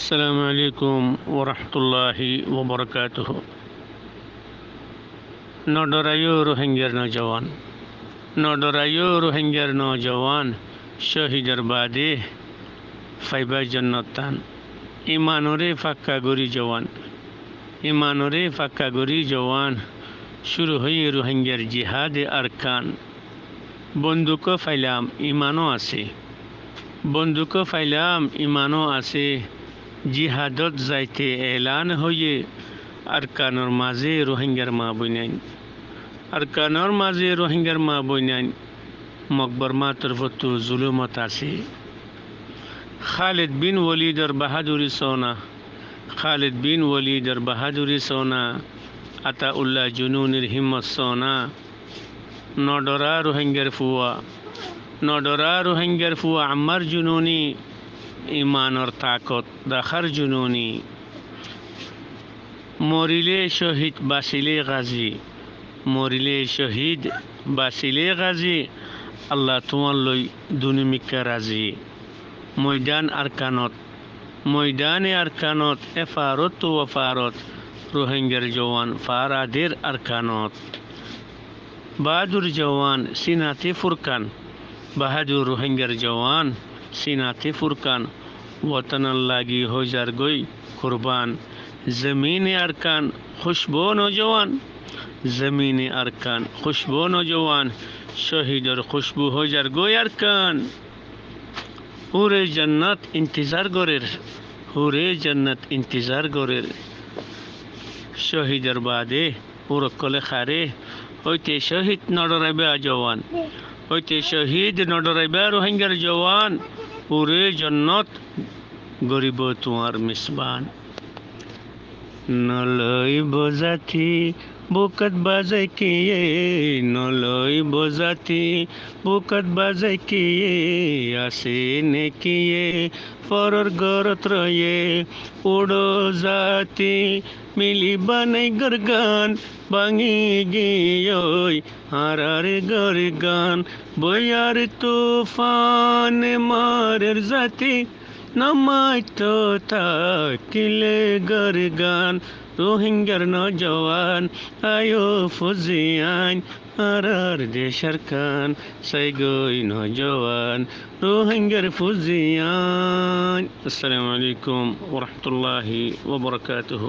السلام عليكم ورحمة الله وبركاته. নডরায়ু রোহিঙ্গার নৌজওয়ান নডরায়ু রোহিঙ্গার নৌজওয়ান শহীদের বাদে ফাইবার জন্নতান ইমানরে ফাক্কা গরি জওয়ান ইমানরে ফাক্কা গরি জওয়ান শুরু হয়ে রোহিঙ্গার জিহাদে আরকান বন্দুক ফাইলাম ইমানও আছে বন্দুক ফাইলাম ইমানও আছে জিহাদত যাইতে এলান হয়ে আরকানোর মাঝে রোহিঙ্গার মা বইনাইন আরকানোর মাঝে রোহিঙ্গার মা বইনাইন মকবর মা তরফতু জুলুমত আছে খালিদ বিন ওয়ালিদর বাহাদুরি সোনা খালিদ বিন ওয়ালিদর বাহাদুরি সোনা আতা উল্লাহ জুনুনের হিম্মত সোনা নডরা রোহিঙ্গার ফুয়া নডরা রোহিঙ্গার ফুয়া আম্মার জুনুনি ইমানর তাকত দাখার জুনুনি মরিলে শহীদ বাসিলে গাজী মরিলে শহীদ বাসিলে গাজী আল্লাহ তোমার লই দুনিমিকা রাজি ময়দানে আরকানত এফারত ও ওয়াফারত রোহিঙ্গার জওয়ান ফারাদের আরকানত বাহাদুর জওয়ান সিনাতে ফুরকান বাহাদুর রোহিঙ্গার জওয়ান সিনাতে ফুরকান ওয়াতানার লাগি হজার গই কুরবান জমিনে আরকান খুশবো নৌজওয়ান জমিনে আরকান খুশবো নৌজওয়ান শহীদর খুশবু হজার গই আরকান হুরে জান্নাত ইন্তজার গরের হুরে জান্নাত ইন্তজার গরের শহীদর বাদে উরকলে খারে হইতে শহীদ নডরাইবা জওয়ান হইতে শহীদ নডরাইবা রোহিঙ্গার জওয়ান হুরে জান্নাত গরিব তোমার মিসবান নলই বজাতি বুকত বাজাই কিয়ে নলই বজাতি বুকত বাজাই কিয়ে আসে নে কিয়ে পরর গরত রয়ে উড়ো জাতি মিলি বানাই গরগান বাঙি গিয়ে হারার গরগান বয়ার তুফান মারের জাতি নামাই তো তাকিলে গরগান রোহিঙ্গার নৌজওয়ান আয়ো ফুজিয়ান হারার দেশার কান সাইগই নৌজওয়ান রোহিঙ্গার ফুজিয়ান। আসসালামু আলাইকুম ওয়া রাহমাতুল্লাহি ওয়া বারাকাতুহু।